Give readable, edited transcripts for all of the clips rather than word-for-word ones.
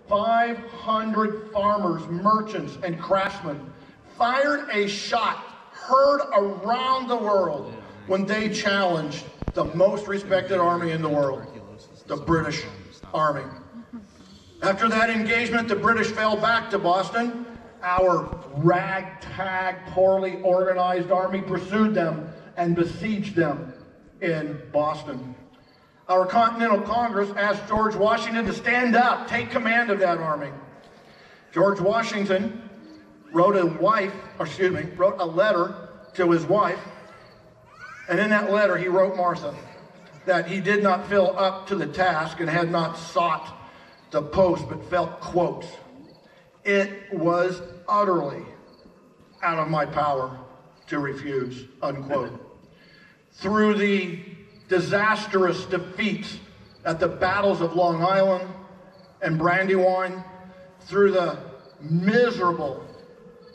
500 farmers, merchants, and craftsmen fired a shot heard around the world when they challenged the most respected army in the world, the British Army. After that engagement, the British fell back to Boston. Our ragtag, poorly organized army pursued them and besieged them in Boston. Our Continental Congress asked George Washington to stand up, take command of that army. George Washington wrote a letter to his wife, and in that letter he wrote Martha that he did not feel up to the task and had not sought the post, but felt, quote, "It was utterly out of my power to refuse," unquote. Through the disastrous defeats at the battles of Long Island and Brandywine, through the miserable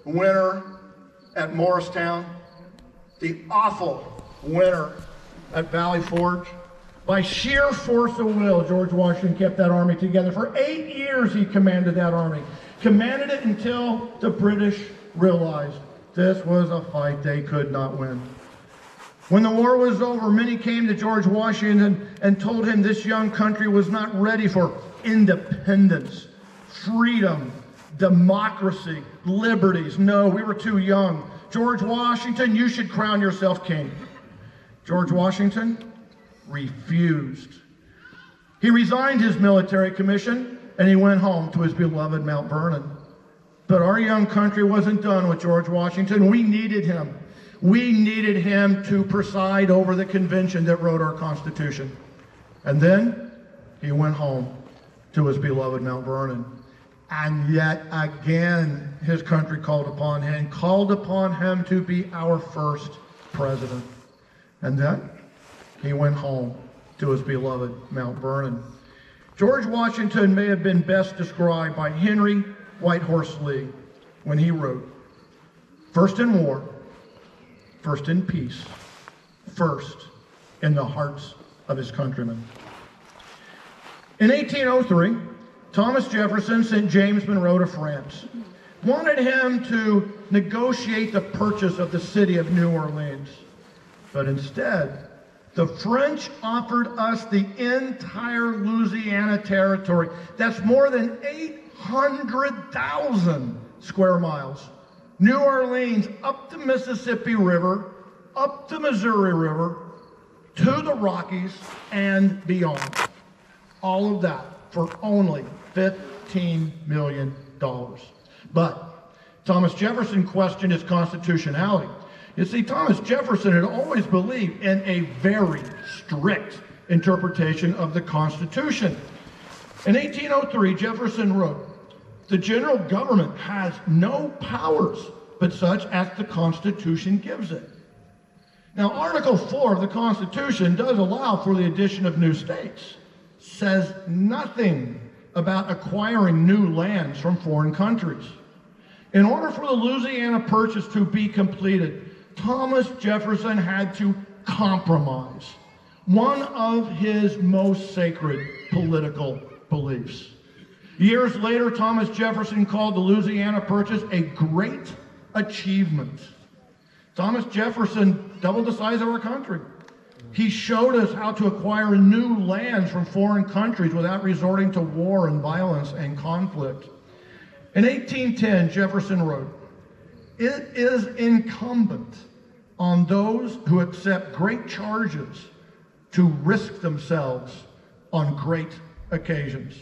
winter at Morristown, the awful winter at Valley Forge, by sheer force of will, George Washington kept that army together. For 8 years he commanded that army. Commanded it until the British realized this was a fight they could not win. When the war was over, many came to George Washington and told him this young country was not ready for independence, freedom, democracy, liberties. No, we were too young. George Washington, you should crown yourself king. George Washington refused. He resigned his military commission and he went home to his beloved Mount Vernon. But our young country wasn't done with George Washington. We needed him. We needed him to preside over the convention that wrote our Constitution. And then he went home to his beloved Mount Vernon. And yet again, his country called upon him to be our first president. And then he went home to his beloved Mount Vernon. George Washington may have been best described by Henry Whitehorse Lee when he wrote, "First in war, first in peace, first in the hearts of his countrymen." In 1803, Thomas Jefferson sent James Monroe to France, wanted him to negotiate the purchase of the city of New Orleans. But instead, the French offered us the entire Louisiana territory. That's more than 800,000 square miles. New Orleans up the Mississippi River, up the Missouri River, to the Rockies and beyond. All of that for only $15 million. But Thomas Jefferson questioned its constitutionality. You see, Thomas Jefferson had always believed in a very strict interpretation of the Constitution. In 1803, Jefferson wrote, "The general government has no powers but such as the Constitution gives it." Now, Article 4 of the Constitution does allow for the addition of new states. Says nothing about acquiring new lands from foreign countries. In order for the Louisiana Purchase to be completed, Thomas Jefferson had to compromise one of his most sacred political beliefs. Years later, Thomas Jefferson called the Louisiana Purchase a great achievement. Thomas Jefferson doubled the size of our country. He showed us how to acquire new lands from foreign countries without resorting to war and violence and conflict. In 1810, Jefferson wrote, "It is incumbent on those who accept great charges to risk themselves on great occasions."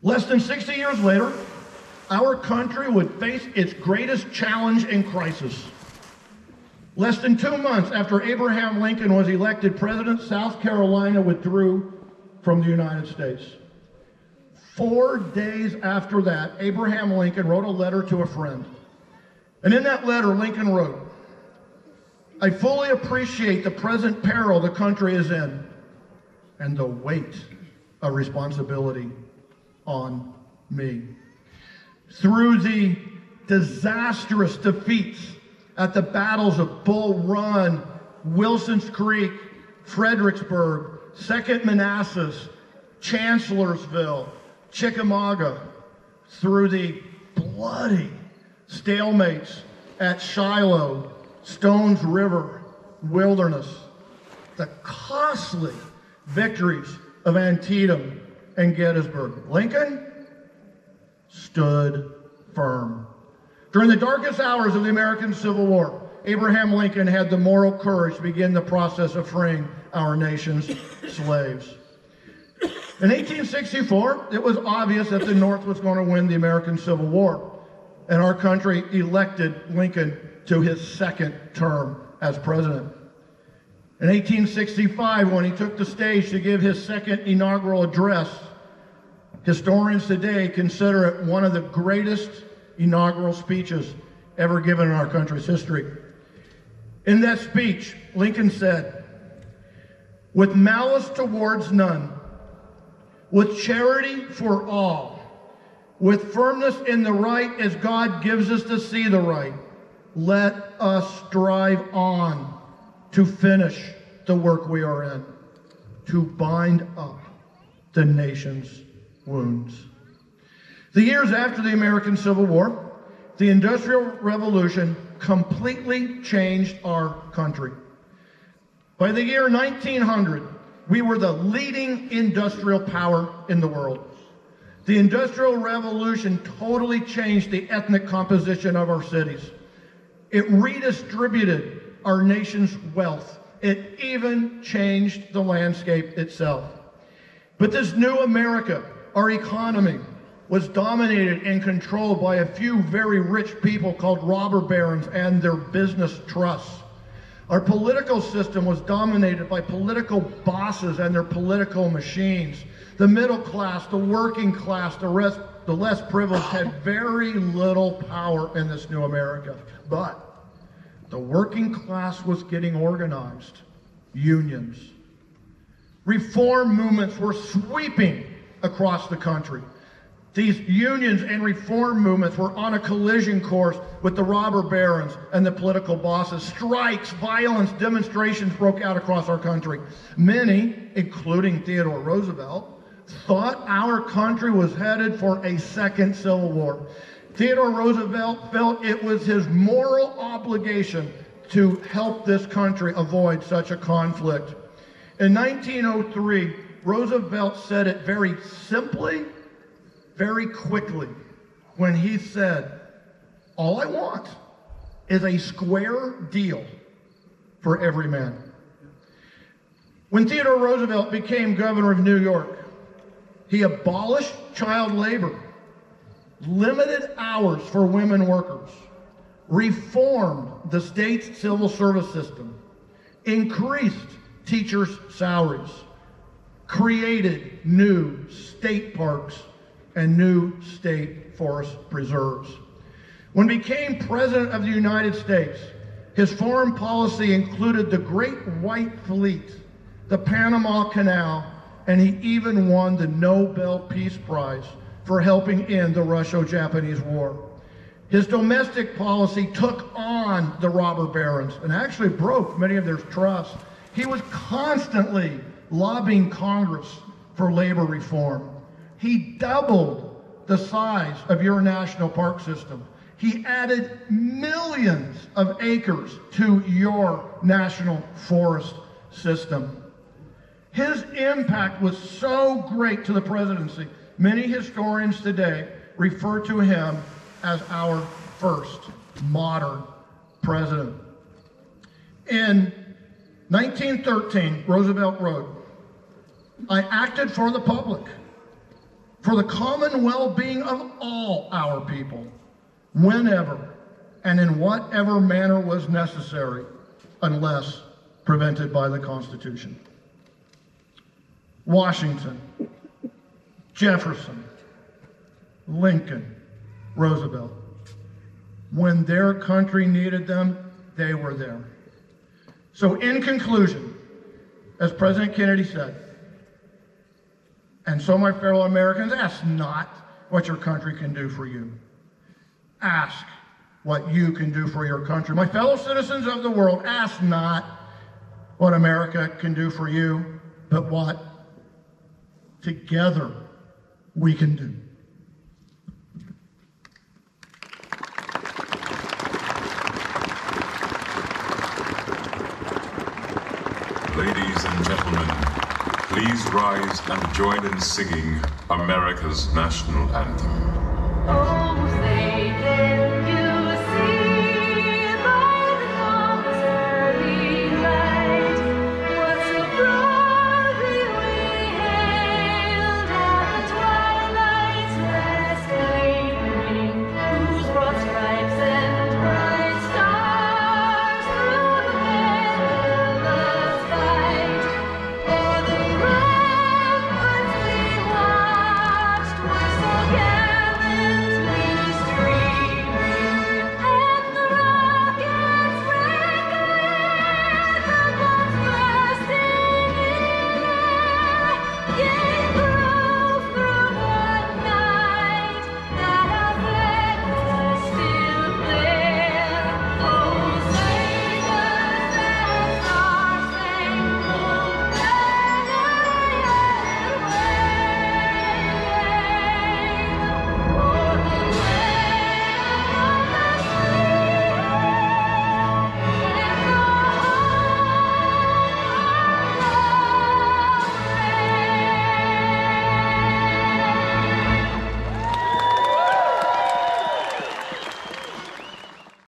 Less than 60 years later, our country would face its greatest challenge and crisis. Less than 2 months after Abraham Lincoln was elected president, South Carolina withdrew from the United States. 4 days after that, Abraham Lincoln wrote a letter to a friend. And in that letter, Lincoln wrote, "I fully appreciate the present peril the country is in and the weight of responsibility on me." Through the disastrous defeats at the battles of Bull Run, Wilson's Creek, Fredericksburg, Second Manassas, Chancellorsville, Chickamauga, through the bloody stalemates at Shiloh, Stones River, Wilderness, the costly victories of Antietam and Gettysburg. Lincoln stood firm. During the darkest hours of the American Civil War, Abraham Lincoln had the moral courage to begin the process of freeing our nation's slaves. In 1864, it was obvious that the North was going to win the American Civil War, and our country elected Lincoln to his second term as president. In 1865, when he took the stage to give his second inaugural address, historians today consider it one of the greatest inaugural speeches ever given in our country's history. In that speech, Lincoln said, "With malice towards none, with charity for all, with firmness in the right as God gives us to see the right, let us strive on to finish the work we are in, to bind up the nation's wounds." The years after the American Civil War, the Industrial Revolution completely changed our country. By the year 1900, we were the leading industrial power in the world. The Industrial Revolution totally changed the ethnic composition of our cities. It redistributed our nation's wealth. It even changed the landscape itself. But this new America, our economy, was dominated and controlled by a few very rich people called robber barons and their business trusts. Our political system was dominated by political bosses and their political machines. The middle class, the working class, the less privileged had very little power in this new America. But the working class was getting organized. Unions. Reform movements were sweeping across the country. These unions and reform movements were on a collision course with the robber barons and the political bosses. Strikes, violence, demonstrations broke out across our country. Many, including Theodore Roosevelt, thought our country was headed for a second Civil War. Theodore Roosevelt felt it was his moral obligation to help this country avoid such a conflict. In 1903, Roosevelt said it very simply, very quickly, when he said, "All I want is a square deal for every man." When Theodore Roosevelt became governor of New York, he abolished child labor, limited hours for women workers, reformed the state's civil service system, increased teachers' salaries, created new state parks and new state forest preserves. When he became President of the United States, his foreign policy included the Great White Fleet, the Panama Canal, and he even won the Nobel Peace Prize for helping end the Russo-Japanese War. His domestic policy took on the robber barons and actually broke many of their trusts. He was constantly lobbying Congress for labor reform. He doubled the size of your national park system. He added millions of acres to your national forest system. His impact was so great to the presidency, many historians today refer to him as our first modern president. In 1913, Roosevelt wrote, "I acted for the public, for the common well-being of all our people, whenever and in whatever manner was necessary, unless prevented by the Constitution." Washington, Jefferson, Lincoln, Roosevelt. When their country needed them, they were there. So in conclusion, as President Kennedy said, and so my fellow Americans, ask not what your country can do for you. Ask what you can do for your country. My fellow citizens of the world, ask not what America can do for you, but what together we can do. Ladies and gentlemen, please rise and join in singing America's national anthem. Oh, say